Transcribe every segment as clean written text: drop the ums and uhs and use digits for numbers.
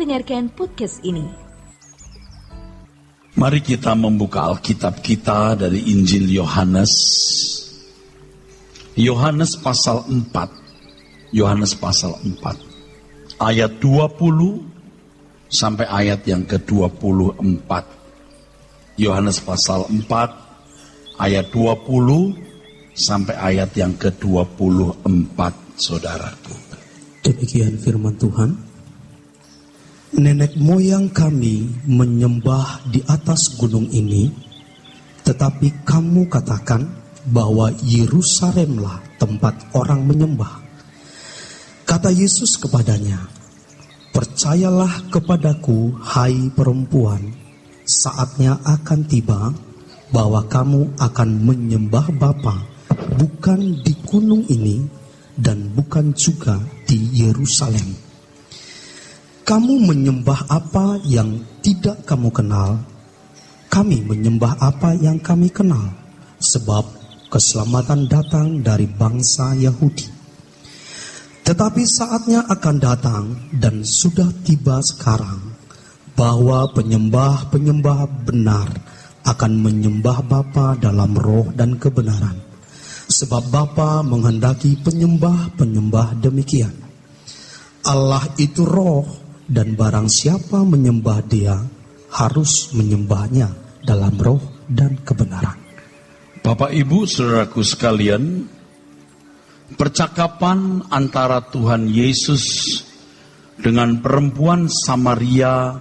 mendengarkan podcast ini. Mari kita membuka Alkitab kita dari Injil Yohanes. Yohanes pasal 4. Yohanes pasal 4. Ayat 20 sampai ayat yang ke-24. Yohanes pasal 4 ayat 20 sampai ayat yang ke-24, saudaraku. Demikian firman Tuhan. Nenek moyang kami menyembah di atas gunung ini, tetapi kamu katakan bahwa Yerusalemlah tempat orang menyembah. Kata Yesus kepadanya, percayalah kepadaku, hai perempuan, saatnya akan tiba bahwa kamu akan menyembah Bapa, bukan di gunung ini dan bukan juga di Yerusalem. Kamu menyembah apa yang tidak kamu kenal, kami menyembah apa yang kami kenal, sebab keselamatan datang dari bangsa Yahudi. Tetapi saatnya akan datang dan sudah tiba sekarang, bahwa penyembah-penyembah benar akan menyembah Bapa dalam roh dan kebenaran. Sebab Bapa menghendaki penyembah-penyembah demikian. Allah itu roh, dan barang siapa menyembah Dia harus menyembahnya dalam roh dan kebenaran. Bapak Ibu saudaraku sekalian, percakapan antara Tuhan Yesus dengan perempuan Samaria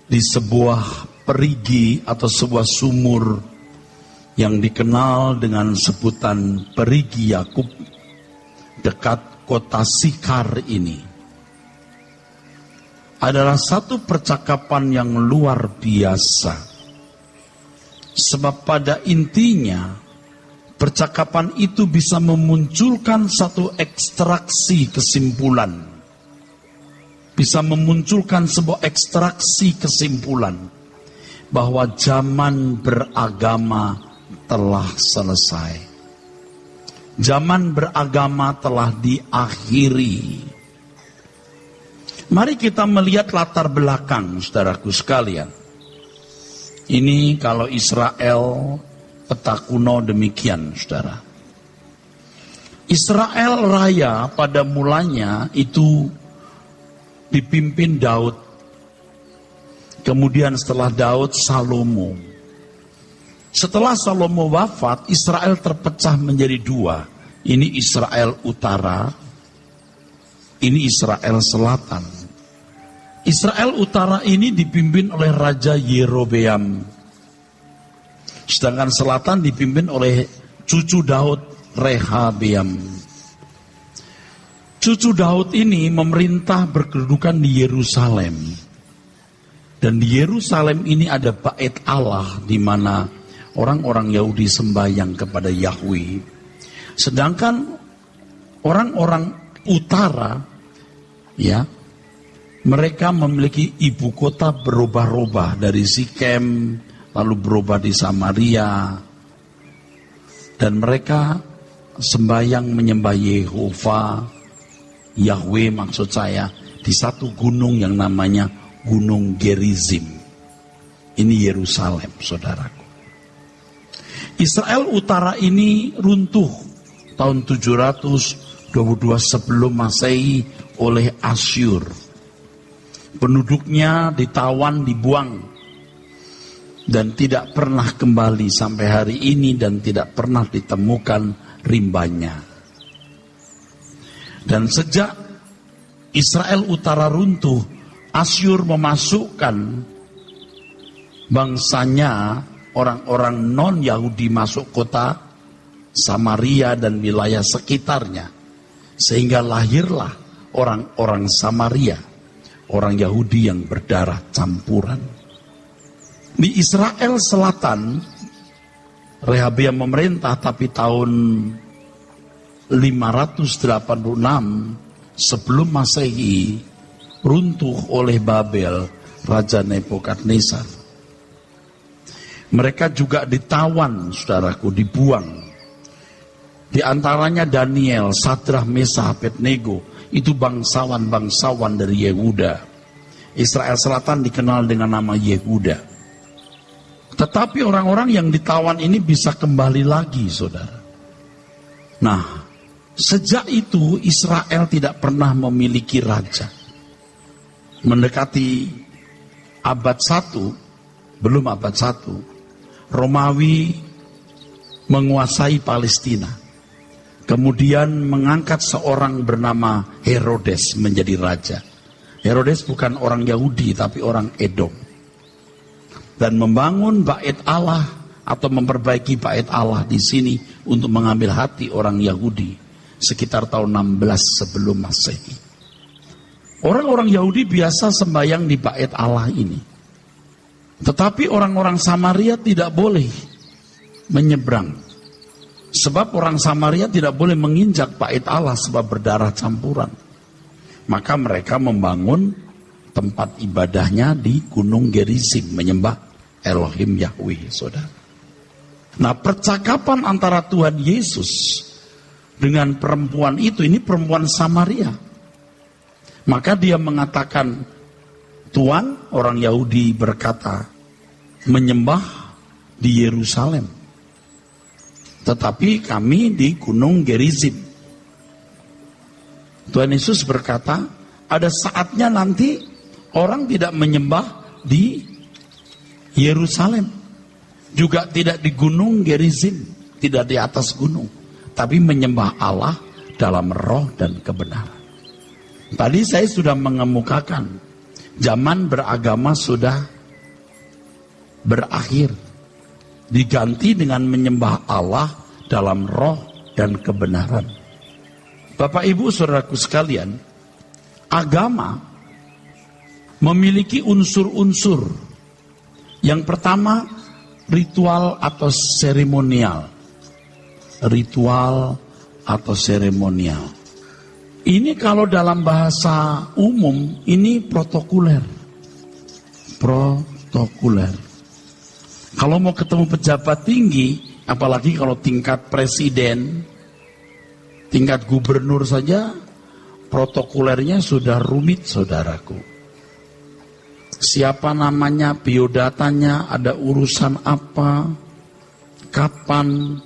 di sebuah perigi atau sebuah sumur yang dikenal dengan sebutan Perigi Yakub dekat kota Sikar ini adalah satu percakapan yang luar biasa. Sebab pada intinya percakapan itu bisa memunculkan satu ekstraksi kesimpulan. Bisa memunculkan sebuah ekstraksi kesimpulan bahwa zaman beragama telah selesai. Zaman beragama telah diakhiri. Mari kita melihat latar belakang, saudaraku sekalian. Ini kalau Israel, peta kuno demikian, saudara. Israel raya pada mulanya itu dipimpin Daud. Kemudian setelah Daud, Salomo. Setelah Salomo wafat, Israel terpecah menjadi dua. Ini Israel Utara, ini Israel Selatan. Israel Utara ini dipimpin oleh Raja Yerobeam. Sedangkan Selatan dipimpin oleh cucu Daud, Rehabeam. Cucu Daud ini memerintah berkedudukan di Yerusalem. Dan di Yerusalem ini ada bait Allah di mana orang-orang Yahudi sembahyang kepada Yahweh. Sedangkan orang-orang utara, ya, mereka memiliki ibu kota berubah-ubah dari Sikem, lalu berubah di Samaria. Dan mereka sembahyang menyembah Yahweh maksud saya, di satu gunung yang namanya Gunung Gerizim. Ini Yerusalem, saudaraku. Israel Utara ini runtuh tahun 722 sebelum Masehi oleh Asyur. Penduduknya ditawan, dibuang, dan tidak pernah kembali sampai hari ini, dan tidak pernah ditemukan rimbanya. Dan sejak Israel Utara runtuh, Asyur memasukkan bangsanya, orang-orang non-Yahudi masuk kota Samaria dan wilayah sekitarnya. Sehingga lahirlah orang-orang Samaria, orang Yahudi yang berdarah campuran. Di Israel Selatan, Rehabeam memerintah, tapi tahun 586 sebelum Masehi runtuh oleh Babel, Raja Nebukadnezar. Mereka juga ditawan, saudaraku, dibuang. Di antaranya Daniel, Sadrah, Mesah, Abednego, itu bangsawan-bangsawan dari Yehuda Israel Selatan dikenal dengan nama Yehuda. Tetapi orang-orang yang ditawan ini bisa kembali lagi, saudara. Nah, sejak itu Israel tidak pernah memiliki raja. Mendekati abad 1, belum abad 1, Romawi menguasai Palestina. Kemudian mengangkat seorang bernama Herodes menjadi raja. Herodes bukan orang Yahudi tapi orang Edom. Dan membangun bait Allah atau memperbaiki bait Allah di sini untuk mengambil hati orang Yahudi sekitar tahun 16 sebelum Masehi. Orang-orang Yahudi biasa sembahyang di bait Allah ini. Tetapi orang-orang Samaria tidak boleh menyeberang. Sebab orang Samaria tidak boleh menginjak bait Allah sebab berdarah campuran. Maka mereka membangun tempat ibadahnya di Gunung Gerizim, menyembah Elohim Yahweh, saudara. Nah, percakapan antara Tuhan Yesus dengan perempuan itu, ini perempuan Samaria. Maka dia mengatakan, Tuhan, orang Yahudi berkata, menyembah di Yerusalem. Tetapi kami di Gunung Gerizim. Tuhan Yesus berkata, ada saatnya nanti orang tidak menyembah di Yerusalem. Juga tidak di Gunung Gerizim, tidak di atas gunung. Tapi menyembah Allah dalam roh dan kebenaran. Tadi saya sudah mengemukakan, zaman beragama sudah berakhir. Diganti dengan menyembah Allah dalam roh dan kebenaran. Bapak Ibu saudaraku sekalian, agama memiliki unsur-unsur. Yang pertama, ritual atau seremonial. Ritual atau seremonial. Ini kalau dalam bahasa umum, ini protokoler. Protokoler. Kalau mau ketemu pejabat tinggi, apalagi kalau tingkat presiden, tingkat gubernur saja, protokolernya sudah rumit, saudaraku. Siapa namanya, biodatanya, ada urusan apa, kapan,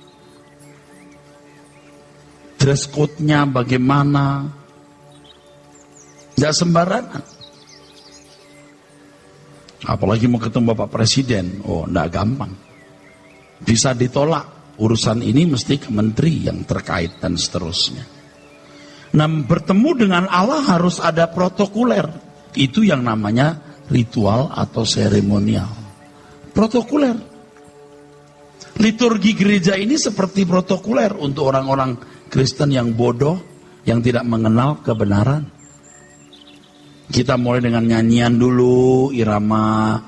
dress code-nya bagaimana, tidak sembarangan. Apalagi mau ketemu Bapak Presiden, oh enggak gampang. Bisa ditolak, urusan ini mesti ke menteri yang terkait dan seterusnya. Nah, bertemu dengan Allah harus ada protokoler. Itu yang namanya ritual atau seremonial. Protokoler. Liturgi gereja ini seperti protokoler untuk orang-orang Kristen yang bodoh, yang tidak mengenal kebenaran. Kita mulai dengan nyanyian dulu, irama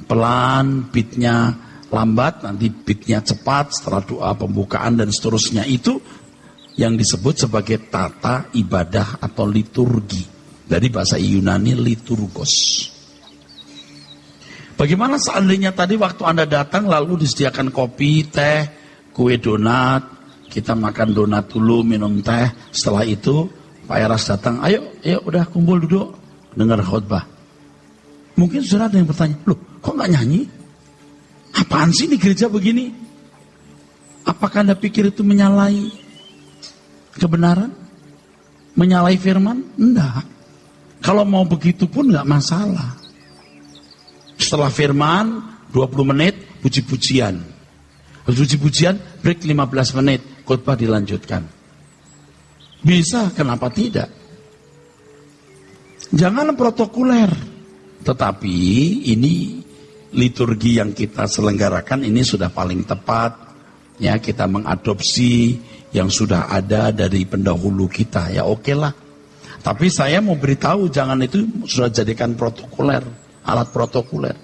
pelan, beatnya lambat, nanti beatnya cepat, setelah doa pembukaan dan seterusnya. Itu yang disebut sebagai tata ibadah atau liturgi. Dari bahasa Yunani liturgos. Bagaimana seandainya tadi waktu Anda datang lalu disediakan kopi, teh, kue donat, kita makan donat dulu, minum teh, setelah itu Pak Eras datang, ayo udah kumpul duduk, dengar khotbah. Mungkin sudah ada yang bertanya, loh kok gak nyanyi? Apaan sih di gereja begini? Apakah Anda pikir itu menyalahi kebenaran? Menyalahi firman? Enggak. Kalau mau begitu pun gak masalah. Setelah firman, 20 menit, puji-pujian. Puji-pujian, break 15 menit, khotbah dilanjutkan. Bisa, kenapa tidak? Jangan protokoler. Tetapi ini liturgi yang kita selenggarakan ini sudah paling tepat. Ya, kita mengadopsi yang sudah ada dari pendahulu kita. Ya oke lah. Tapi saya mau beritahu, jangan itu sudah jadikan protokoler, alat protokoler.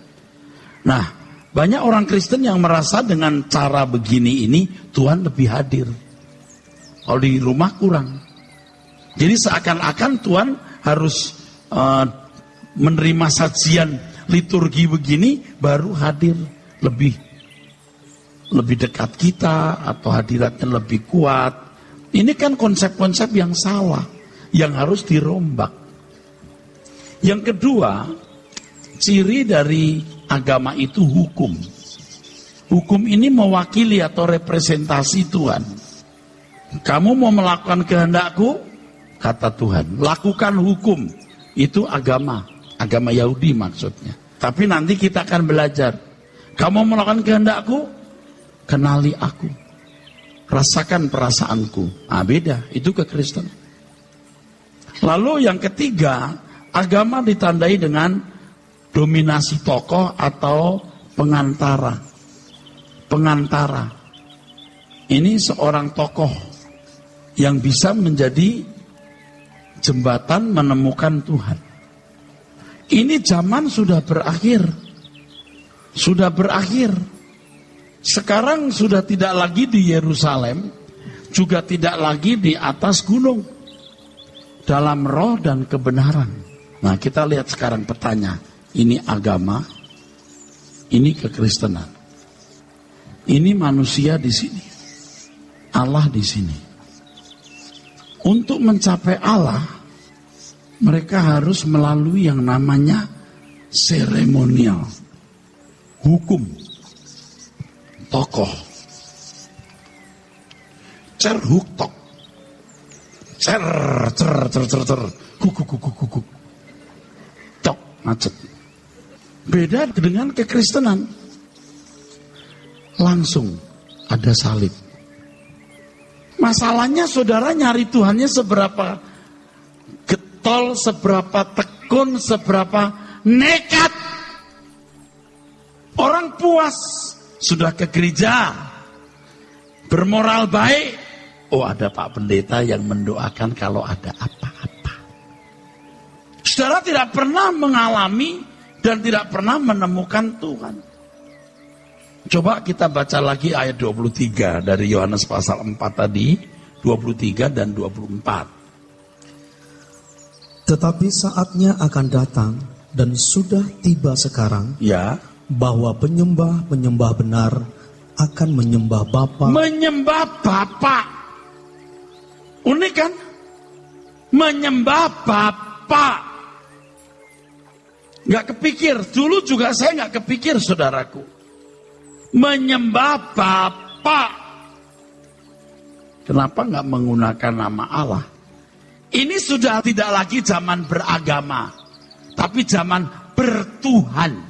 Nah, banyak orang Kristen yang merasa dengan cara begini ini Tuhan lebih hadir. Kalau di rumah kurang. Jadi seakan-akan Tuhan harus menerima sajian liturgi begini baru hadir lebih dekat kita atau hadiratnya lebih kuat. Ini kan konsep-konsep yang salah yang harus dirombak. Yang kedua, ciri dari agama itu hukum. Hukum ini mewakili atau representasi Tuhan. Kamu mau melakukan kehendakku, kata Tuhan, lakukan hukum. Itu agama Yahudi maksudnya. Tapi nanti kita akan belajar. Kamu melakukan kehendakku, kenali aku, rasakan perasaanku. Beda, itu kekristenan. Lalu yang ketiga, agama ditandai dengan dominasi tokoh atau pengantara. Pengantara. Ini seorang tokoh yang bisa menjadi jembatan menemukan Tuhan. Ini zaman sudah berakhir. Sudah berakhir. Sekarang sudah tidak lagi di Yerusalem, juga tidak lagi di atas gunung. Dalam roh dan kebenaran. Nah, kita lihat sekarang petanya. Ini agama, ini kekristenan. Ini manusia di sini. Allah di sini. Untuk mencapai Allah, mereka harus melalui yang namanya seremonial, hukum, tokoh, cerhuktok, kukuk, cok, macet. Beda dengan kekristenan, langsung ada salib. Masalahnya saudara nyari Tuhannya seberapa getol, seberapa tekun, seberapa nekat. Orang puas, sudah ke gereja, bermoral baik. Oh, ada Pak Pendeta yang mendoakan kalau ada apa-apa. Saudara tidak pernah mengalami dan tidak pernah menemukan Tuhan. Coba kita baca lagi ayat 23 dari Yohanes pasal 4 tadi, 23 dan 24. Tetapi saatnya akan datang dan sudah tiba sekarang, ya, bahwa penyembah-penyembah benar akan menyembah Bapa. Menyembah Bapa. Unik kan? Menyembah Bapa. Gak kepikir, dulu juga saya gak kepikir saudaraku. Menyembah Bapa. Kenapa nggak menggunakan nama Allah? Ini sudah tidak lagi zaman beragama, tapi zaman bertuhan.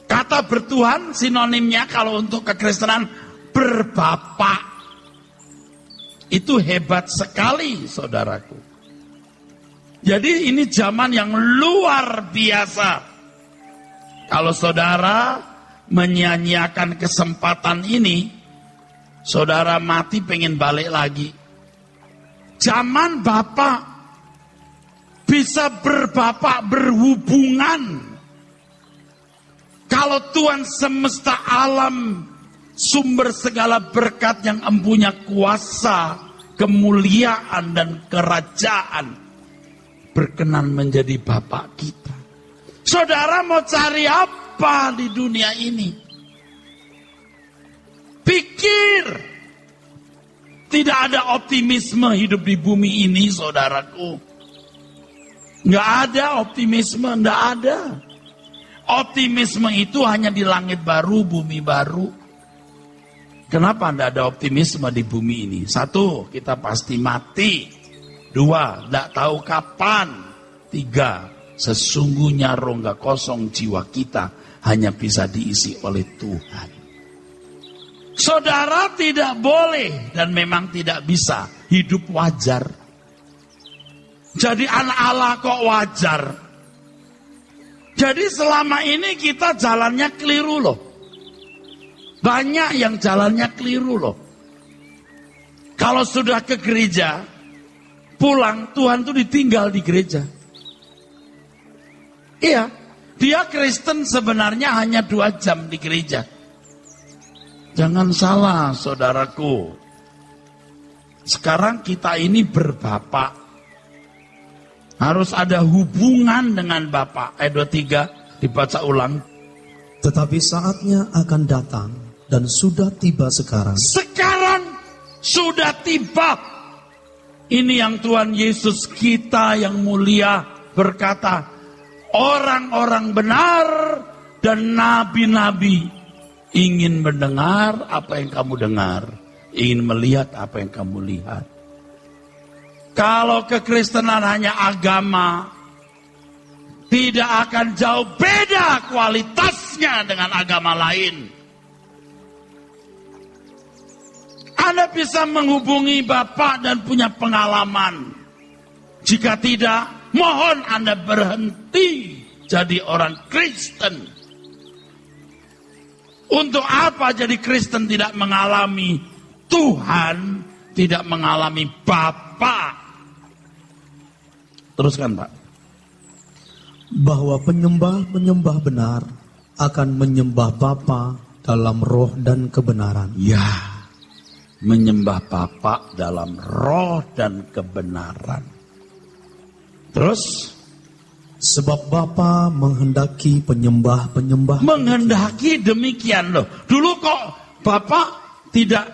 Kata bertuhan sinonimnya kalau untuk kekristenan berbapa. Itu hebat sekali saudaraku. Jadi ini zaman yang luar biasa. Kalau saudara menyanyiakan kesempatan ini, saudara mati pengen balik lagi. Zaman Bapak bisa berbapak berhubungan. Kalau Tuhan semesta alam, sumber segala berkat yang empunya kuasa, kemuliaan dan kerajaan, berkenan menjadi Bapak kita. Saudara mau cari apa di dunia ini? Pikir. Tidak ada optimisme hidup di bumi ini, saudaraku. Nggak ada optimisme, nggak ada. Optimisme itu hanya di langit baru, bumi baru. Kenapa nggak ada optimisme di bumi ini? Satu, kita pasti mati. Dua, nggak tahu kapan. Tiga, sesungguhnya rongga kosong jiwa kita hanya bisa diisi oleh Tuhan. Saudara tidak boleh dan memang tidak bisa hidup wajar. Jadi anak Allah kok wajar? Jadi selama ini kita jalannya keliru loh. Banyak yang jalannya keliru loh. Kalau sudah ke gereja, pulang Tuhan tuh ditinggal di gereja. Iya, dia Kristen sebenarnya hanya 2 jam di gereja. Jangan salah saudaraku. Sekarang kita ini berbapak. Harus ada hubungan dengan Bapak. Ayat 23 dibaca ulang. Tetapi saatnya akan datang dan sudah tiba sekarang. Sekarang sudah tiba. Ini yang Tuhan Yesus kita yang mulia berkata, orang-orang benar dan nabi-nabi ingin mendengar apa yang kamu dengar, ingin melihat apa yang kamu lihat. Kalau kekristenan hanya agama, tidak akan jauh beda kualitasnya dengan agama lain. Anda bisa menghubungi Bapak dan punya pengalaman. Jika tidak, mohon Anda berhenti jadi orang Kristen. Untuk apa jadi Kristen tidak mengalami Tuhan, tidak mengalami Bapa? Teruskan, Pak. Bahwa penyembah-penyembah benar akan menyembah Bapa dalam roh dan kebenaran. Ya, menyembah Bapa dalam roh dan kebenaran. Terus, sebab Bapa menghendaki penyembah-penyembah. Menghendaki demikian loh. Dulu kok Bapak tidak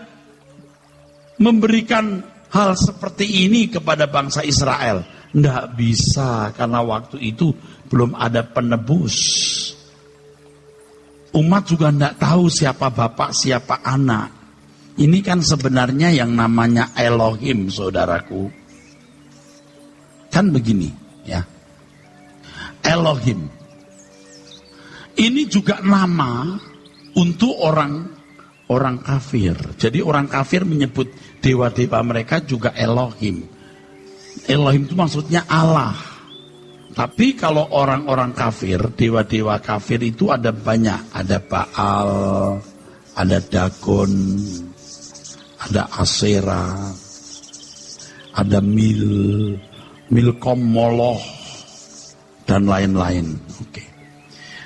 memberikan hal seperti ini kepada bangsa Israel? Tidak bisa, karena waktu itu belum ada penebus. Umat juga tidak tahu siapa bapak, siapa anak. Ini kan sebenarnya yang namanya Elohim, saudaraku. Kan begini, ya. Elohim. Ini juga nama untuk orang kafir. Jadi orang kafir menyebut dewa-dewa mereka juga Elohim. Elohim itu maksudnya Allah. Tapi kalau orang-orang kafir, dewa-dewa kafir itu ada banyak. Ada Baal, ada Dagon, ada Asera, ada Milkom, Moloch, dan lain-lain. Oke.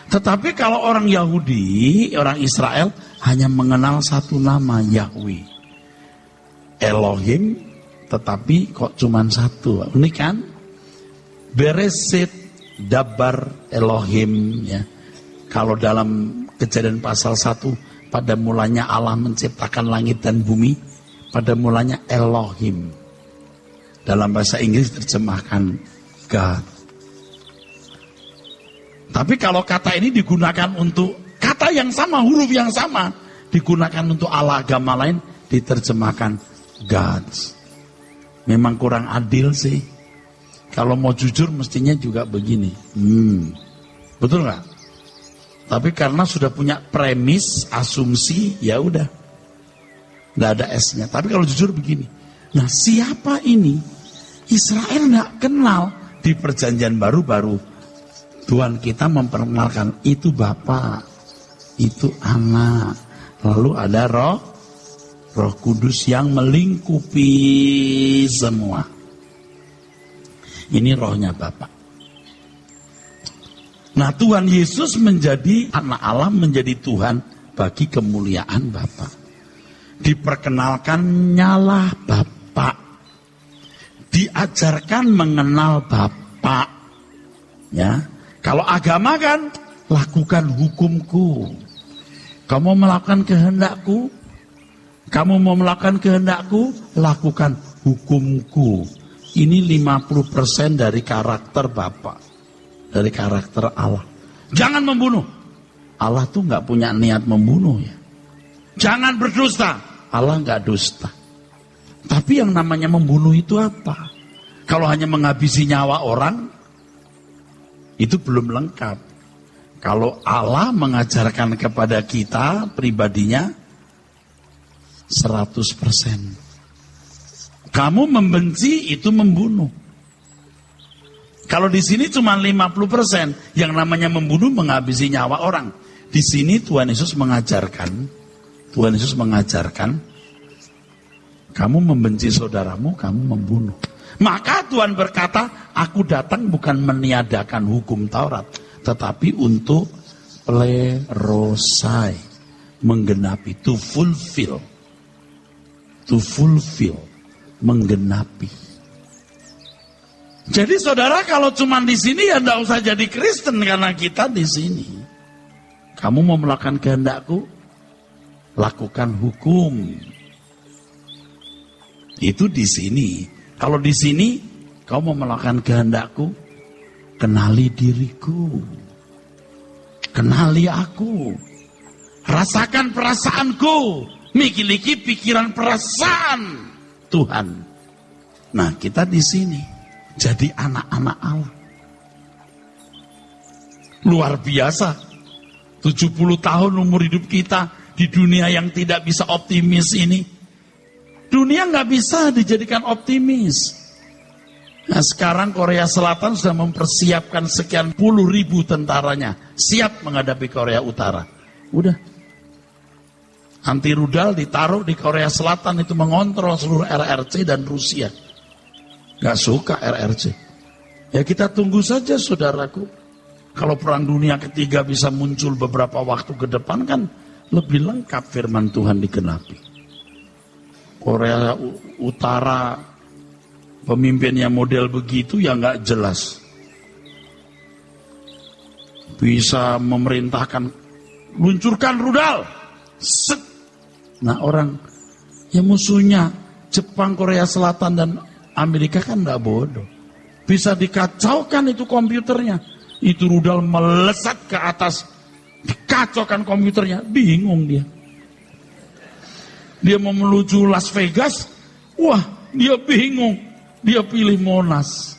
Tetapi kalau orang Yahudi, orang Israel hanya mengenal satu nama, Yahweh. Elohim, tetapi kok cuma satu. Ini kan Beresit Dabar Elohim, ya. Kalau dalam Kejadian pasal 1, pada mulanya Allah menciptakan langit dan bumi, pada mulanya Elohim. Dalam bahasa Inggris terjemahkan God. Tapi kalau kata ini digunakan untuk kata yang sama, huruf yang sama, digunakan untuk Allah agama lain, diterjemahkan God. Memang kurang adil sih. Kalau mau jujur mestinya juga begini. Betul nggak? Tapi karena sudah punya premis, asumsi, ya udah. Nggak ada S-nya. Tapi kalau jujur begini. Nah, siapa ini? Israel nggak kenal. Di perjanjian baru Tuhan kita memperkenalkan, itu Bapa, itu Anak. Lalu ada Roh Kudus yang melingkupi semua. Ini rohnya Bapa. Nah, Tuhan Yesus menjadi anak Allah, menjadi Tuhan bagi kemuliaan Bapa. Diperkenalkan nyalah Bapa. Diajarkan mengenal Bapa. Ya. Kalau agama kan, lakukan hukumku. Kamu melakukan kehendakku. Kamu mau melakukan kehendakku, lakukan hukumku. Ini 50% dari karakter Bapa, dari karakter Allah. Jangan membunuh. Allah tuh nggak punya niat membunuh, ya. Jangan berdusta. Allah nggak dusta. Tapi yang namanya membunuh itu apa? Kalau hanya menghabisi nyawa orang, itu belum lengkap. Kalau Allah mengajarkan kepada kita pribadinya 100%. Kamu membenci itu membunuh. Kalau di sini cuma 50%, yang namanya membunuh menghabisi nyawa orang. Di sini Tuhan Yesus mengajarkan, kamu membenci saudaramu, kamu membunuh. Maka Tuhan berkata, aku datang bukan meniadakan hukum Taurat, tetapi untuk plerosai, menggenapi, to fulfill, menggenapi. Jadi saudara, kalau cuma di sini ya enggak usah jadi Kristen, karena kita di sini. Kamu mau melakukan kehendakku, lakukan hukum. Itu di sini. Kalau di sini, kau mau melakukan kehendakku, kenali diriku. Kenali aku. Rasakan perasaanku. Miliki pikiran perasaan Tuhan. Nah, kita di sini jadi anak-anak Allah. Luar biasa. 70 tahun umur hidup kita di dunia yang tidak bisa optimis ini. Dunia nggak bisa dijadikan optimis. Nah, sekarang Korea Selatan sudah mempersiapkan sekian puluh ribu tentaranya siap menghadapi Korea Utara. Udah. Anti rudal ditaruh di Korea Selatan itu mengontrol seluruh RRC dan Rusia. Gak suka RRC. Ya kita tunggu saja saudaraku. Kalau perang dunia ketiga bisa muncul beberapa waktu ke depan kan lebih lengkap firman Tuhan digenapi. Korea Utara pemimpinnya model begitu ya nggak jelas. Bisa memerintahkan luncurkan rudal. Set. Nah orang yang musuhnya Jepang, Korea Selatan dan Amerika kan nggak bodoh. Bisa dikacaukan itu komputernya. Itu rudal melesat ke atas, dikacaukan komputernya, bingung dia. Dia mau menuju Las Vegas, wah dia bingung, dia pilih Monas.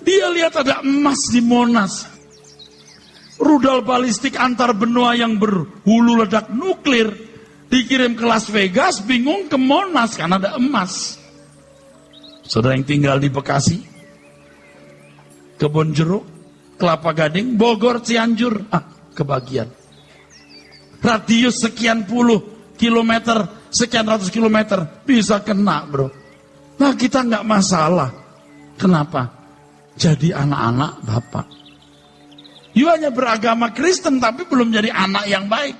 Dia lihat ada emas di Monas. Rudal balistik antar benua yang berhulu ledak nuklir, dikirim ke Las Vegas, bingung ke Monas karena ada emas. Saudara yang tinggal di Bekasi, Kebon Jeruk, Kelapa Gading, Bogor, Cianjur, kebagian. Radius sekian puluh kilometer, sekian ratus kilometer, bisa kena bro. Nah kita nggak masalah. Kenapa? Jadi anak-anak Bapak. You hanya beragama Kristen tapi belum jadi anak yang baik.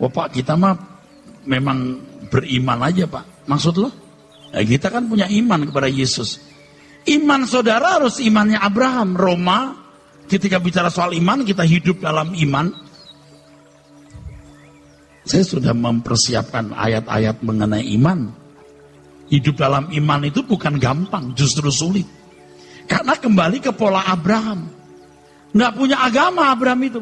Oh Pak, kita mah memang beriman aja Pak. Maksud lo? Nah, kita kan punya iman kepada Yesus. Iman saudara harus imannya Abraham. Roma, ketika bicara soal iman, kita hidup dalam iman. Saya sudah mempersiapkan ayat-ayat mengenai iman. Hidup dalam iman itu bukan gampang, justru sulit. Karena kembali ke pola Abraham. Nggak punya agama Abraham itu.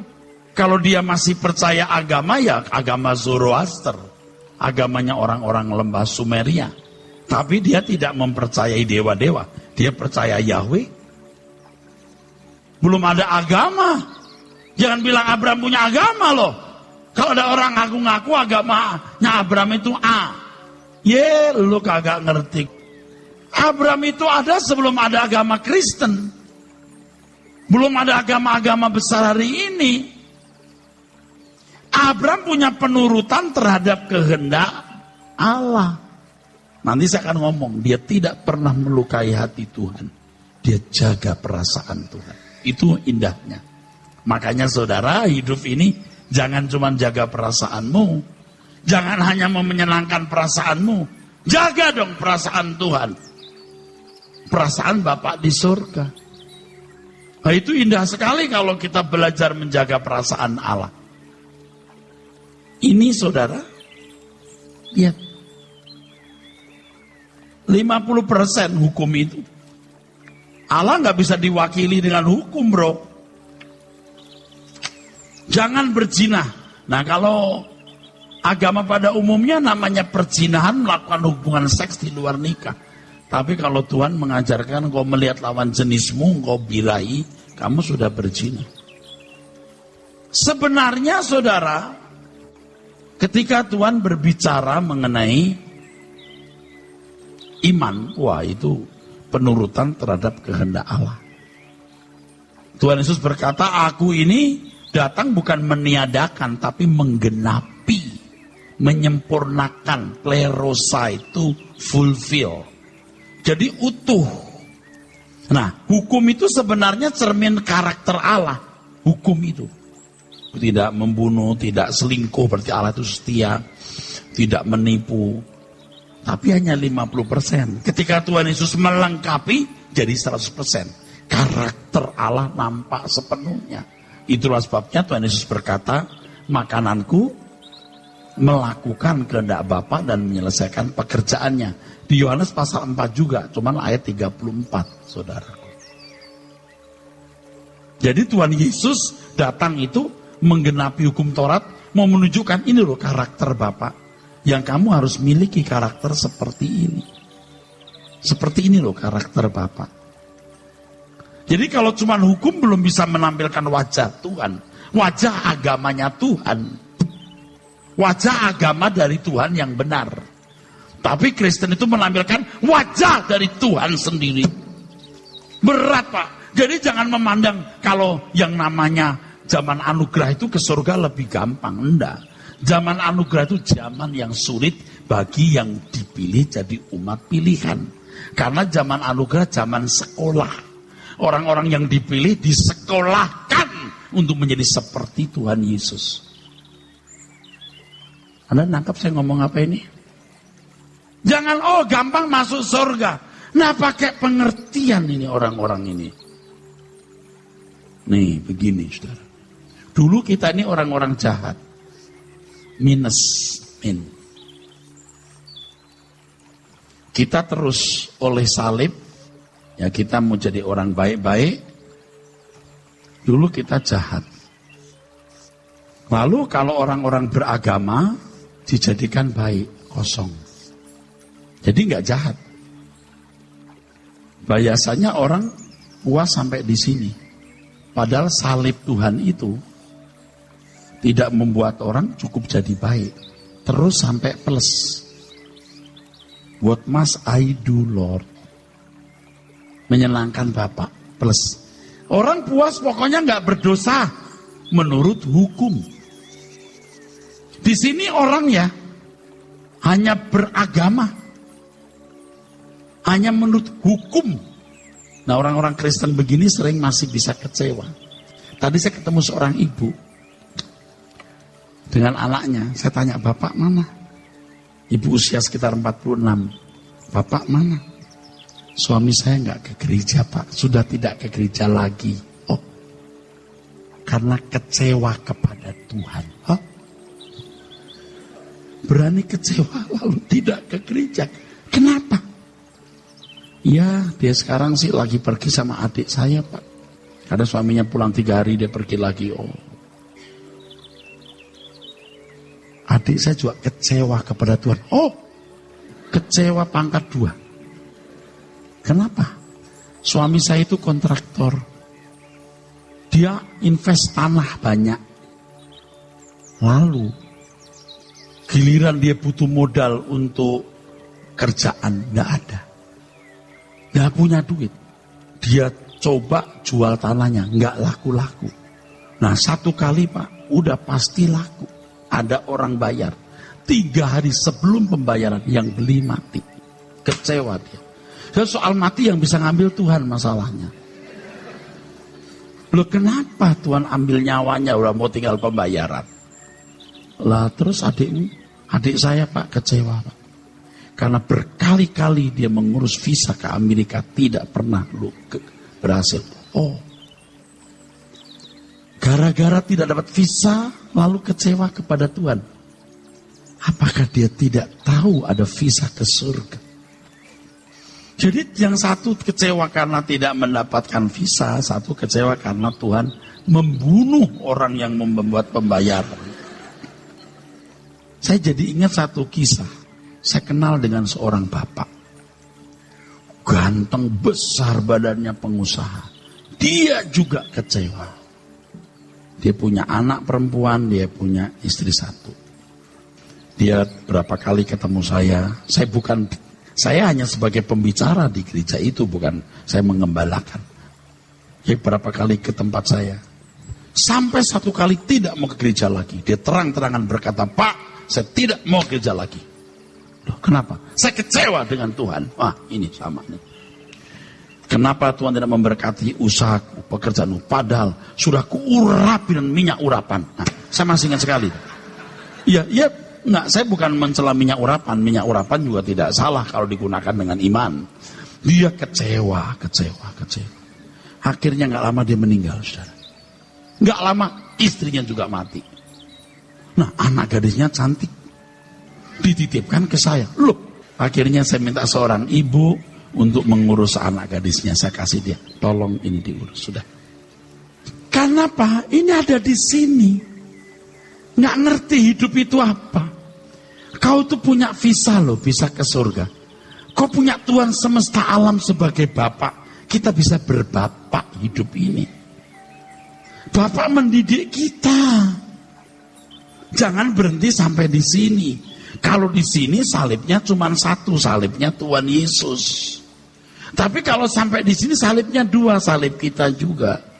Kalau dia masih percaya agama, ya agama Zoroaster. Agamanya orang-orang lembah Sumeria. Tapi dia tidak mempercayai dewa-dewa. Dia percaya Yahweh. Belum ada agama. Jangan bilang Abraham punya agama loh. Kalau ada orang ngaku-ngaku agamanya Abraham itu A. Lu kagak ngerti. Abraham itu ada sebelum ada agama Kristen. Belum ada agama-agama besar hari ini. Abraham punya penurutan terhadap kehendak Allah. Nanti saya akan ngomong, dia tidak pernah melukai hati Tuhan. Dia jaga perasaan Tuhan. Itu indahnya. Makanya saudara, hidup ini jangan cuma jaga perasaanmu. Jangan hanya menyenangkan perasaanmu. Jaga dong perasaan Tuhan. Perasaan Bapak di surga. Nah, itu indah sekali kalau kita belajar menjaga perasaan Allah. Ini saudara, lihat. 50% hukum itu. Allah nggak bisa diwakili dengan hukum bro. Jangan berzina. Nah kalau agama pada umumnya namanya perzinahan, melakukan hubungan seks di luar nikah. Tapi kalau Tuhan mengajarkan kau melihat lawan jenismu, kau birahi, kamu sudah berzina. Sebenarnya saudara, ketika Tuhan berbicara mengenai iman, wah itu penurutan terhadap kehendak Allah. Tuhan Yesus berkata, aku ini datang bukan meniadakan, tapi menggenapi, menyempurnakan. Klerosa itu fulfill. Jadi utuh. Nah, hukum itu sebenarnya cermin karakter Allah. Hukum itu. Tidak membunuh, tidak selingkuh, berarti Allah itu setia. Tidak menipu. Tapi hanya 50%. Ketika Tuhan Yesus melengkapi, jadi 100%. Karakter Allah nampak sepenuhnya. Itulah sebabnya Tuhan Yesus berkata, makananku melakukan kehendak Bapa dan menyelesaikan pekerjaannya. Di Yohanes pasal 4 juga, cuman ayat 34, saudaraku. Jadi Tuhan Yesus datang itu menggenapi hukum Taurat, mau menunjukkan ini loh karakter Bapa. Yang kamu harus miliki karakter seperti ini. Seperti ini loh karakter Bapa. Jadi kalau cuma hukum belum bisa menampilkan wajah Tuhan. Wajah agamanya Tuhan. Wajah agama dari Tuhan yang benar. Tapi Kristen itu menampilkan wajah dari Tuhan sendiri. Berat Pak. Jadi jangan memandang kalau yang namanya zaman anugerah itu ke surga lebih gampang. Enggak. Zaman anugerah itu zaman yang sulit bagi yang dipilih jadi umat pilihan. Karena zaman anugerah zaman sekolah. Orang-orang yang dipilih disekolahkan untuk menjadi seperti Tuhan Yesus. Anda nangkap saya ngomong apa ini? Jangan gampang masuk surga. Nah pakai pengertian ini orang-orang ini. Nih begini saudara. Dulu kita ini orang-orang jahat. Min. Kita terus oleh salib. Ya kita mau jadi orang baik-baik. Dulu kita jahat. Lalu kalau orang-orang beragama dijadikan baik, kosong. Jadi nggak jahat. Biasanya orang puas sampai di sini. Padahal salib Tuhan itu tidak membuat orang cukup jadi baik. Terus sampai plus. What must I do, Lord? Menyenangkan Bapak. Plus. Orang puas pokoknya nggak berdosa menurut hukum. Di sini orang ya hanya beragama. Hanya menurut hukum. Nah orang-orang Kristen begini sering masih bisa kecewa. Tadi saya ketemu seorang ibu dengan anaknya. Saya tanya, Bapak mana? Ibu usia sekitar 46. Bapak mana? Suami saya nggak ke gereja Pak. Sudah tidak ke gereja lagi. Oh, karena kecewa kepada Tuhan. Hah? Berani kecewa lalu tidak ke gereja. Kenapa? Ya, dia sekarang sih lagi pergi sama adik saya, Pak. Karena suaminya pulang 3 hari, dia pergi lagi. Oh, adik saya juga kecewa kepada Tuhan. Oh, kecewa pangkat 2. Kenapa? Suami saya itu kontraktor. Dia invest tanah banyak. Lalu, giliran dia butuh modal untuk kerjaan, nggak ada. Nggak punya duit. Dia coba jual tanahnya, nggak laku-laku. Nah 1 kali Pak, udah pasti laku. Ada orang bayar. 3 hari sebelum pembayaran yang beli mati. Kecewa dia. Dan soal mati yang bisa ngambil Tuhan masalahnya. Loh kenapa Tuhan ambil nyawanya, udah mau tinggal pembayaran. Lah terus adik saya Pak kecewa Pak. Karena berkali-kali dia mengurus visa ke Amerika tidak pernah berhasil. Oh, gara-gara tidak dapat visa lalu kecewa kepada Tuhan. Apakah dia tidak tahu ada visa ke surga? Jadi yang satu kecewa karena tidak mendapatkan visa, satu kecewa karena Tuhan membunuh orang yang membuat pembayaran. Saya jadi ingat satu kisah. Saya kenal dengan seorang bapak. Ganteng, besar badannya, pengusaha. Dia juga kecewa. Dia punya anak perempuan, dia punya istri 1. Dia berapa kali ketemu saya. Saya hanya sebagai pembicara di gereja itu, bukan saya mengembalakan. Dia berapa kali ke tempat saya. Sampai 1 kali tidak mau ke gereja lagi. Dia terang-terangan berkata, Pak, saya tidak mau ke gereja lagi. Loh, kenapa? Saya kecewa dengan Tuhan. Wah, ini sama nih. Kenapa Tuhan tidak memberkati usahaku, pekerjaanku? Padahal sudah kuurapi dengan minyak urapan. Nah, saya masih ingat sekali. Iya, enggak, saya bukan mencela minyak urapan. Minyak urapan juga tidak salah kalau digunakan dengan iman. Dia kecewa. Akhirnya enggak lama dia meninggal, saudara. Enggak lama istrinya juga mati. Nah, anak gadisnya cantik. Dititipkan ke saya. Loh, akhirnya saya minta seorang ibu untuk mengurus anak gadisnya. Saya kasih dia, tolong ini diurus. Sudah. Karena apa? Ini ada di sini. Nggak ngerti hidup itu apa. Kau tuh punya visa loh, visa ke surga. Kau punya Tuhan semesta alam sebagai Bapak. Kita bisa berbapak hidup ini. Bapak mendidik kita. Jangan berhenti sampai di sini. Kalau di sini salibnya cuma satu, salibnya Tuhan Yesus. Tapi kalau sampai di sini salibnya dua, salib kita juga.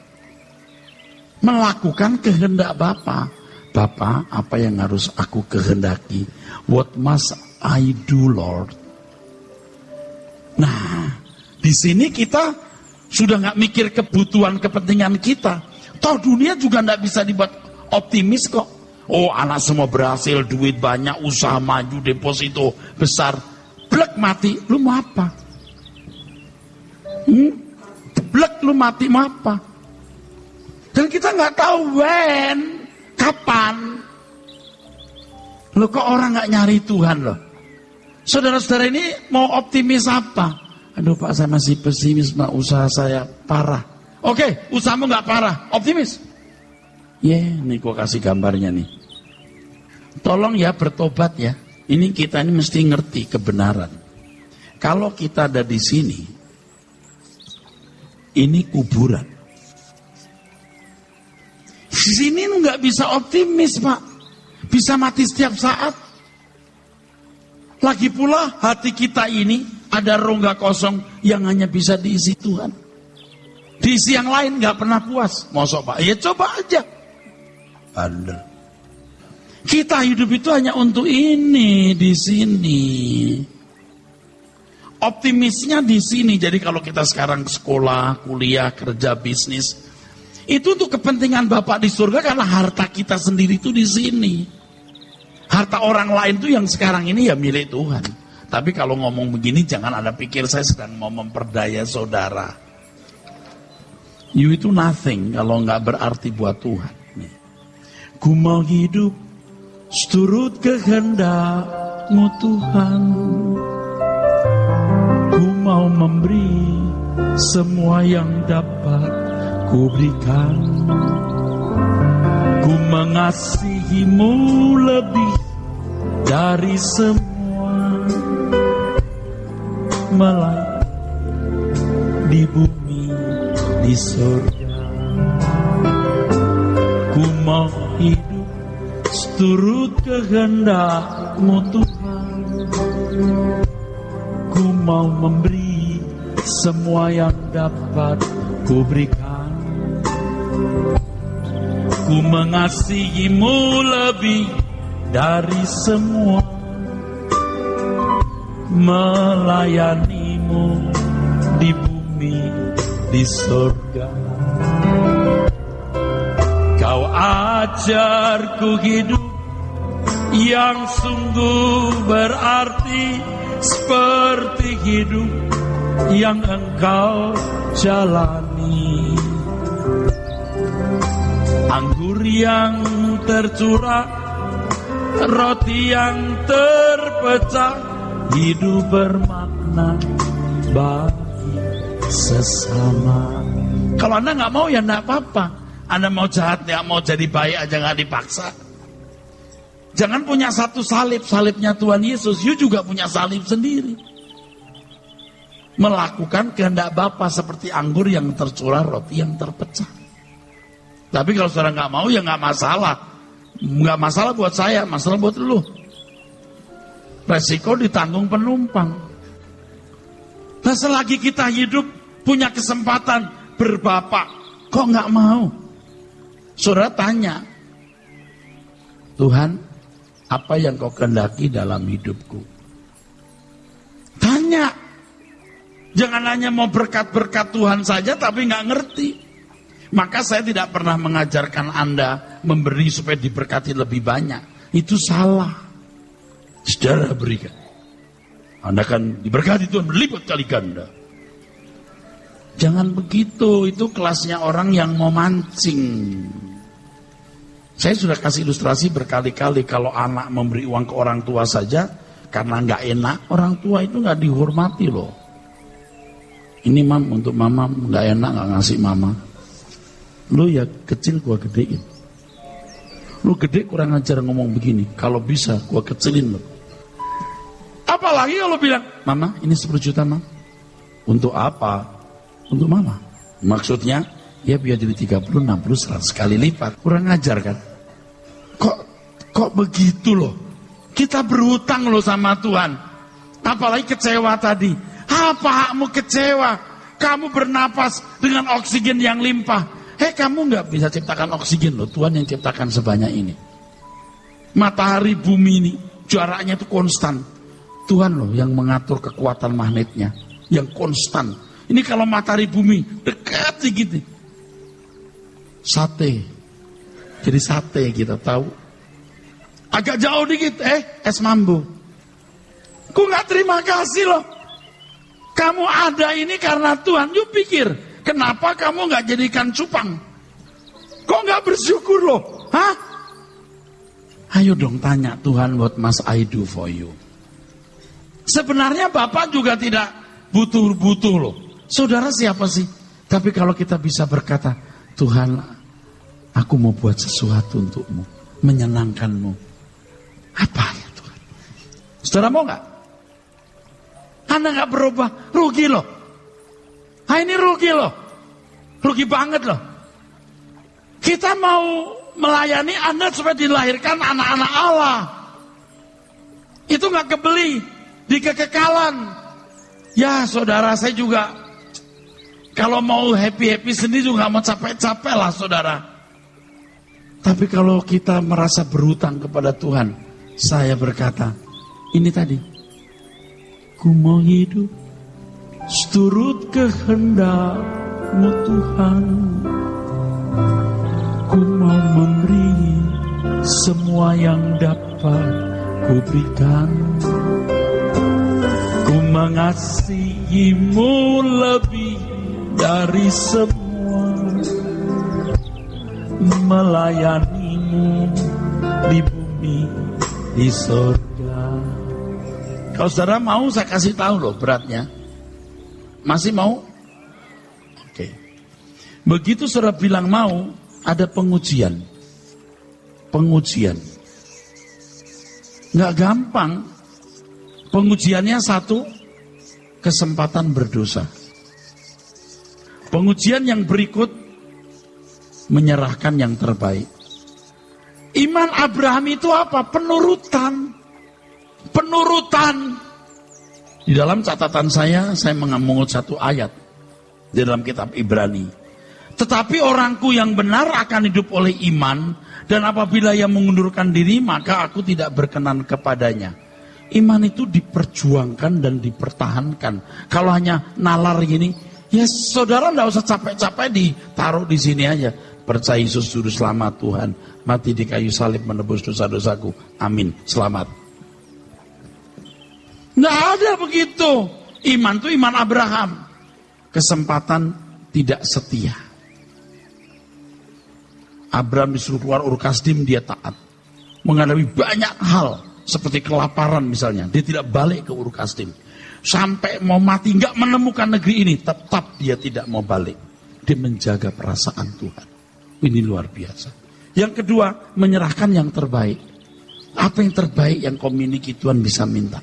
Melakukan kehendak Bapa. Bapa, apa yang harus aku kehendaki? What must I do, Lord? Nah, di sini kita sudah nggak mikir kebutuhan kepentingan kita. Toh dunia juga nggak bisa dibuat optimis kok. Oh, anak semua berhasil, duit banyak, usaha maju, deposito besar. Blek mati, lu mau apa? Blek lu mati mau apa? Dan kita nggak tahu when, kapan. Lo kok orang nggak nyari Tuhan loh? Saudara-saudara ini mau optimis apa? Aduh Pak, saya masih pesimis, Pak, usaha saya parah. Oke, usahamu nggak parah, optimis. Nih gua kasih gambarnya nih. Tolong ya bertobat ya. Ini kita ini mesti ngerti kebenaran. Kalau kita ada di sini, ini kuburan. Di sini nggak bisa optimis Pak, bisa mati setiap saat. Lagi pula hati kita ini ada rongga kosong yang hanya bisa diisi Tuhan. Diisi yang lain nggak pernah puas. Mosok Pak, ya coba aja. Bener. Kita hidup itu hanya untuk ini di sini. Optimisnya di sini. Jadi kalau kita sekarang sekolah, kuliah, kerja, bisnis, itu untuk kepentingan Bapak di surga karena harta kita sendiri itu di sini. Harta orang lain itu yang sekarang ini ya milik Tuhan. Tapi kalau ngomong begini jangan ada pikir saya sedang mau memperdaya saudara. You itu nothing kalau nggak berarti buat Tuhan. Ku mau hidup seturut kehendak-Mu Tuhan. Ku mau memberi semua yang dapat ku berikan. Ku mengasihi-Mu lebih dari semua, melainkan di bumi, di surga. Ku mau hidup seturut kehendak-Mu Tuhan. Ku mau memberi semua yang dapat ku berikan. Ku mengasihi-Mu lebih dari semua, melayani-Mu di bumi, di surga. Kau ajarku hidup yang sungguh berarti, seperti hidup yang Engkau jalani. Anggur yang tercurah, roti yang terpecah, hidup bermakna bagi sesama. Kalau Anda nggak mau ya nggak apa-apa. Anda mau jahat ya, mau jadi baik aja nggak dipaksa. Jangan punya satu salib, salibnya Tuhan Yesus. You juga punya salib sendiri. Melakukan kehendak Bapa seperti anggur yang tercurah, roti yang terpecah. Tapi kalau saudara nggak mau ya nggak masalah. Nggak masalah buat saya, masalah buat lu. Resiko ditanggung penumpang. Nah selagi kita hidup punya kesempatan berbapak, kok nggak mau? Saudara tanya, Tuhan, apa yang kau kehendaki dalam hidupku? Tanya. Jangan hanya mau berkat-berkat Tuhan saja tapi nggak ngerti. Maka saya tidak pernah mengajarkan Anda memberi supaya diberkati lebih banyak. Itu salah. Saudara berikan. Anda akan diberkati Tuhan berlipat kali ganda. Jangan begitu. Itu kelasnya orang yang mau mancing. Saya sudah kasih ilustrasi berkali-kali. Kalau anak memberi uang ke orang tua saja karena nggak enak, orang tua itu nggak dihormati loh. Ini mam untuk mama nggak enak nggak ngasih mama. Lu ya kecil gua gedein. Lu gede kurang ajar ngomong begini. Kalau bisa gua kecilin lu. Apalagi kalau bilang, Mama ini 10 juta Mam. Untuk apa? Untuk Mama. Maksudnya ya biar jadi 30, 60, 100 kali lipat. Kurang ajar kan? Kok begitu loh? Kita berhutang loh sama Tuhan. Apalagi kecewa tadi. Apa hakmu kecewa? Kamu bernapas dengan oksigen yang limpah. Kamu nggak bisa ciptakan oksigen loh. Tuhan yang ciptakan sebanyak ini. Matahari bumi ini jaraknya itu konstan. Tuhan loh yang mengatur kekuatan magnetnya. Yang konstan. Ini kalau matahari bumi dekat sedikit. Sate. Jadi sate kita tahu. Agak jauh dikit, es mambo. Ku nggak terima kasih loh. Kamu ada ini karena Tuhan. Yuk pikir, kenapa kamu nggak jadikan cupang? Kok nggak bersyukur loh? Hah? Ayo dong tanya Tuhan, what must I do for you? Sebenarnya Bapak juga tidak butuh-butuh loh. Saudara siapa sih? Tapi kalau kita bisa berkata, Tuhan, aku mau buat sesuatu untukmu, menyenangkanmu. Apa ya Tuhan? Saudara mau nggak? Anda nggak berubah, rugi loh. Ini rugi loh, rugi banget loh. Kita mau melayani Anda supaya dilahirkan anak-anak Allah. Itu nggak kebeli di kekekalan. Ya saudara, saya juga kalau mau happy-happy sendiri juga mau capek-capek lah saudara. Tapi kalau kita merasa berhutang kepada Tuhan, saya berkata, ini tadi, ku mau hidup seturut kehendak-Mu Tuhan. Ku mau memberi semua yang dapat ku berikan. Ku mengasihi-Mu lebih dari semua, melayani-Mu di bumi, di surga. Kalau saudara mau saya kasih tahu loh beratnya. Masih mau? Oke. Begitu saudara bilang mau, ada pengujian. Pengujian. Nggak gampang. Pengujiannya satu, kesempatan berdosa. Pengujian yang berikut, menyerahkan yang terbaik. Iman Abraham itu apa? Penurutan. Penurutan. Di dalam catatan saya mengambil satu ayat di dalam kitab Ibrani. Tetapi orangku yang benar akan hidup oleh iman, dan apabila ia mengundurkan diri, maka aku tidak berkenan kepadanya. Iman itu diperjuangkan dan dipertahankan. Kalau hanya nalar gini, ya saudara tidak usah capek-capek ditaruh di sini aja. Percaya Yesus juru selamat Tuhan, mati di kayu salib menebus dosa-dosaku. Amin, selamat. Nggak ada begitu. Iman itu iman Abraham. Kesempatan tidak setia. Abraham disuruh keluar Ur Kasdim, dia taat. Menghadapi banyak hal, seperti kelaparan misalnya, dia tidak balik ke Ur Kasdim. Sampai mau mati, nggak menemukan negeri ini, tetap dia tidak mau balik. Dia menjaga perasaan Tuhan. Ini luar biasa. Yang kedua, menyerahkan yang terbaik. Apa yang terbaik yang kau miliki Tuhan bisa minta.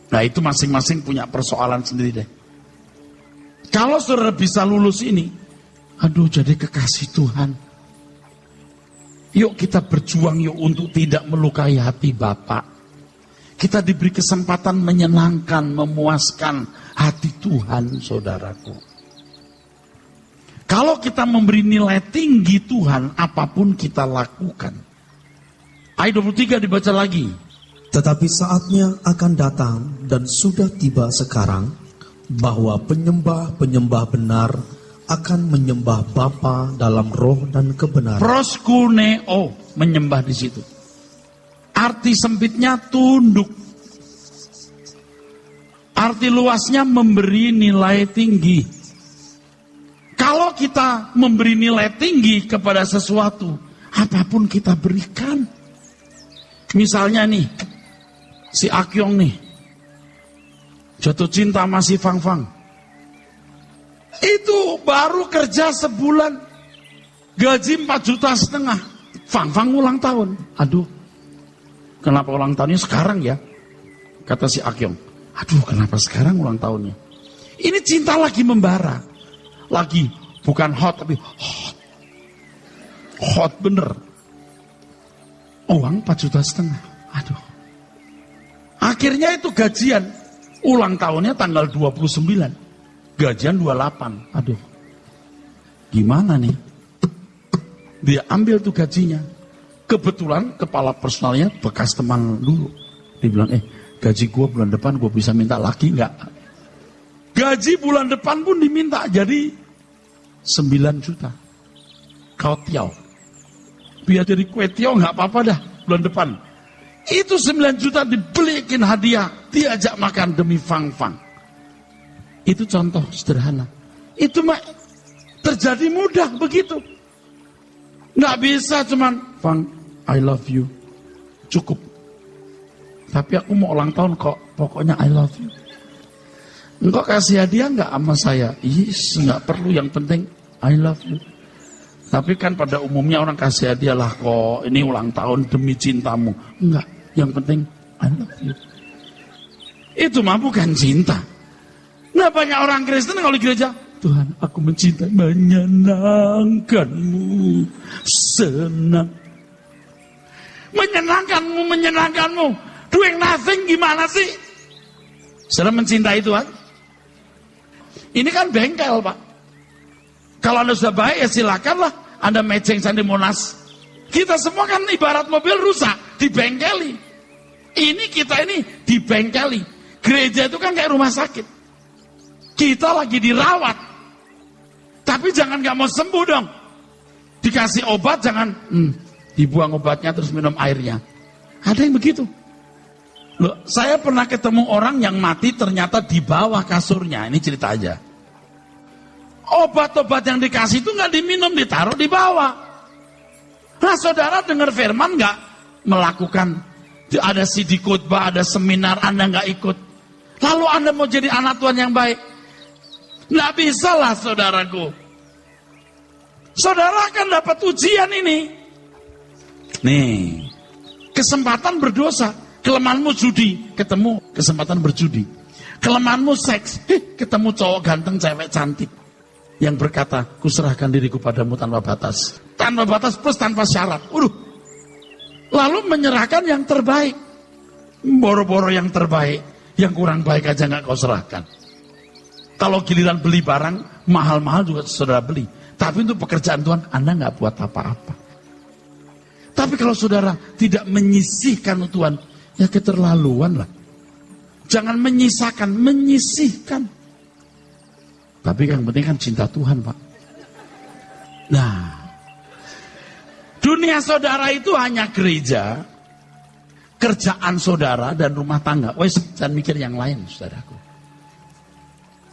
Nah itu masing-masing punya persoalan sendiri deh. Kalau saudara bisa lulus ini, aduh jadi kekasih Tuhan. Yuk kita berjuang yuk untuk tidak melukai hati Bapa. Kita diberi kesempatan menyenangkan, memuaskan hati Tuhan, saudaraku. Kalau kita memberi nilai tinggi Tuhan, apapun kita lakukan. Ayat 23 dibaca lagi. Tetapi saatnya akan datang dan sudah tiba sekarang, bahwa penyembah-penyembah benar akan menyembah Bapa dalam roh dan kebenaran. Proskuneo, menyembah di situ. Arti sempitnya tunduk. Arti luasnya memberi nilai tinggi. Kalau kita memberi nilai tinggi kepada sesuatu, apapun kita berikan. Misalnya nih, si Akyong nih, jatuh cinta sama si Fang Fang. Itu baru kerja sebulan, Gaji 4,5 juta. Fang ulang tahun. Aduh, kenapa ulang tahunnya sekarang ya? Kata si Akyong. Aduh, kenapa sekarang ulang tahunnya? Ini cinta lagi membara. Lagi, bukan hot, tapi hot. Hot bener. Uang 4,5 juta. Aduh. Akhirnya itu gajian. Ulang tahunnya tanggal 29. Gajian 28. Aduh. Gimana nih? Dia ambil tuh gajinya. Kebetulan kepala personalnya bekas teman dulu. Dia bilang, gaji gue bulan depan gue bisa minta lagi nggak? Gaji bulan depan pun diminta jadi 9 juta. Kau tiaw. Biar jadi kue tiaw nggak apa-apa dah bulan depan. Itu 9 juta dibelikin hadiah. Diajak makan demi Fang. Itu contoh sederhana. Itu mah terjadi mudah begitu. Nggak bisa cuman, Fang, I love you. Cukup. Tapi aku mau ulang tahun kok, pokoknya I love you. Engkau kasih hadiah nggak sama saya? Yes, nggak perlu, yang penting I love you. Tapi kan pada umumnya orang kasih hadiah lah kok, ini ulang tahun demi cintamu. Enggak, yang penting I love you. Itu mah bukan cinta. Nah banyak orang Kristen kalau di gereja, Tuhan, aku mencintai, menyenangkanmu, senang. Menyenangkanmu. Doing nothing gimana sih? Sudah mencintai Tuhan? Ini kan bengkel, Pak. Kalau Anda sudah baik, ya silakanlah Anda matching di Monas. Kita semua kan ibarat mobil rusak, dibengkeli. Kita ini dibengkeli. Gereja itu kan kayak rumah sakit. Kita lagi dirawat. Tapi jangan gak mau sembuh dong. Dikasih obat jangan dibuang obatnya terus minum airnya. Ada yang begitu. Loh, saya pernah ketemu orang yang mati ternyata di bawah kasurnya. Ini cerita aja. Obat-obat yang dikasih itu gak diminum, ditaruh di bawah. Nah saudara dengar firman gak melakukan? Ada CD khotbah, ada seminar, Anda gak ikut. Lalu Anda mau jadi anak Tuhan yang baik? Nggak bisa lah saudaraku. Saudara akan dapat ujian ini. Nih, kesempatan berdosa. Kelemahanmu judi, ketemu kesempatan berjudi. Kelemahanmu seks, ketemu cowok ganteng, cewek cantik. Yang berkata, kuserahkan diriku padamu tanpa batas. Tanpa batas plus tanpa syarat. Lalu menyerahkan yang terbaik. Boro-boro yang terbaik. Yang kurang baik aja nggak kau serahkan. Kalau giliran beli barang, mahal-mahal juga saudara beli. Tapi untuk pekerjaan Tuhan, Anda nggak buat apa-apa. Tapi kalau saudara tidak menyisihkan untuk Tuhan, ya keterlaluan lah. Jangan menyisakan, menyisihkan. Tapi yang penting kan cinta Tuhan, Pak. Nah, dunia saudara itu hanya gereja, kerjaan saudara, dan rumah tangga. Wes, jangan mikir yang lain, saudaraku.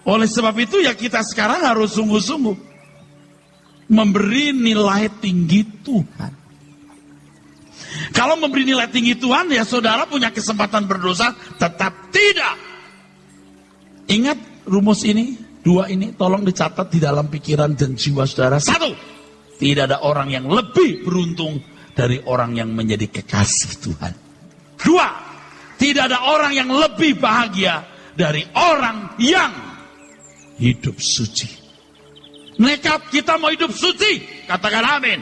Oleh sebab itu ya kita sekarang harus sungguh-sungguh memberi nilai tinggi Tuhan. Kalau memberi nilai tinggi Tuhan, ya saudara punya kesempatan berdosa, tetap tidak. Ingat rumus ini, 2 ini, tolong dicatat di dalam pikiran dan jiwa saudara. 1, tidak ada orang yang lebih beruntung dari orang yang menjadi kekasih Tuhan. 2, tidak ada orang yang lebih bahagia dari orang yang hidup suci. Nekat kita mau hidup suci, katakan amin.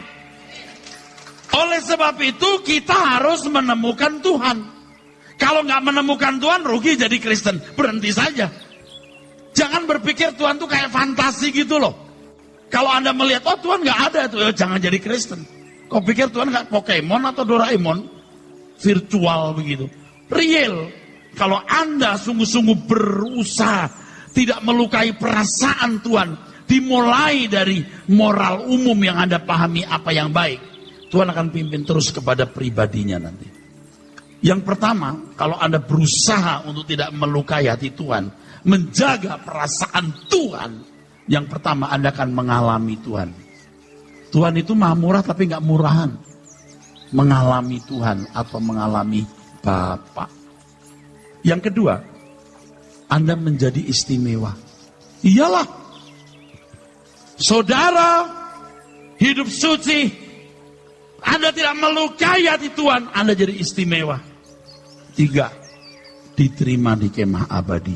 Oleh sebab itu kita harus menemukan Tuhan. Kalau nggak menemukan Tuhan, rugi jadi Kristen. Berhenti saja. Jangan berpikir Tuhan tuh kayak fantasi gitu loh. Kalau Anda melihat, oh Tuhan nggak ada tuh, ya jangan jadi Kristen. Kau pikir Tuhan nggak Pokemon atau Doraemon? Virtual begitu. Real. Kalau Anda sungguh-sungguh berusaha tidak melukai perasaan Tuhan, dimulai dari moral umum yang Anda pahami apa yang baik, Tuhan akan pimpin terus kepada pribadinya nanti. Yang pertama, kalau Anda berusaha untuk tidak melukai hati Tuhan, menjaga perasaan Tuhan, yang pertama Anda akan mengalami Tuhan. Tuhan itu maha murah tapi nggak murahan. Mengalami Tuhan atau mengalami Bapa. Yang kedua, Anda menjadi istimewa. Iyalah, saudara hidup suci, Anda tidak melukai hati Tuhan, Anda jadi istimewa. 3, diterima di kemah abadi.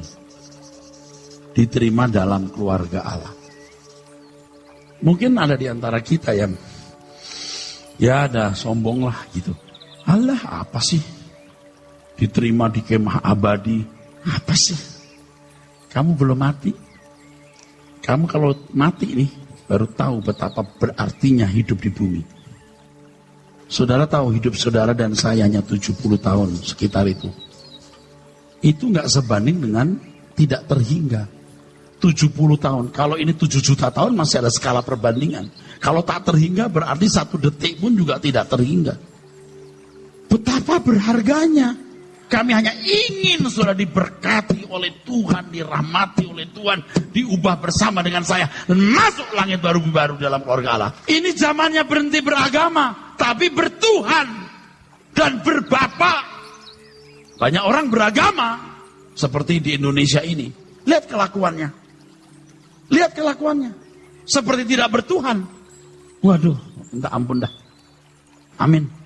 Diterima dalam keluarga Allah. Mungkin ada di antara kita yang ya ada sombong lah gitu. Allah apa sih? Diterima di kemah abadi. Apa sih? Kamu belum mati. Kamu kalau mati nih baru tahu betapa berartinya hidup di bumi. Saudara tahu hidup saudara dan saya hanya 70 tahun sekitar itu. Itu nggak sebanding dengan tidak terhingga. 70 tahun. Kalau ini 7 juta tahun masih ada skala perbandingan. Kalau tak terhingga berarti 1 detik pun juga tidak terhingga. Betapa berharganya. Kami hanya ingin saudara diberkati oleh Tuhan, dirahmati oleh Tuhan, diubah bersama dengan saya, dan masuk langit baru dalam keluarga Allah. Ini zamannya berhenti beragama, tapi bertuhan dan berbapa. Banyak orang beragama, seperti di Indonesia ini. Lihat kelakuannya. Lihat kelakuannya. Seperti tidak bertuhan. Waduh, minta ampun dah. Amin.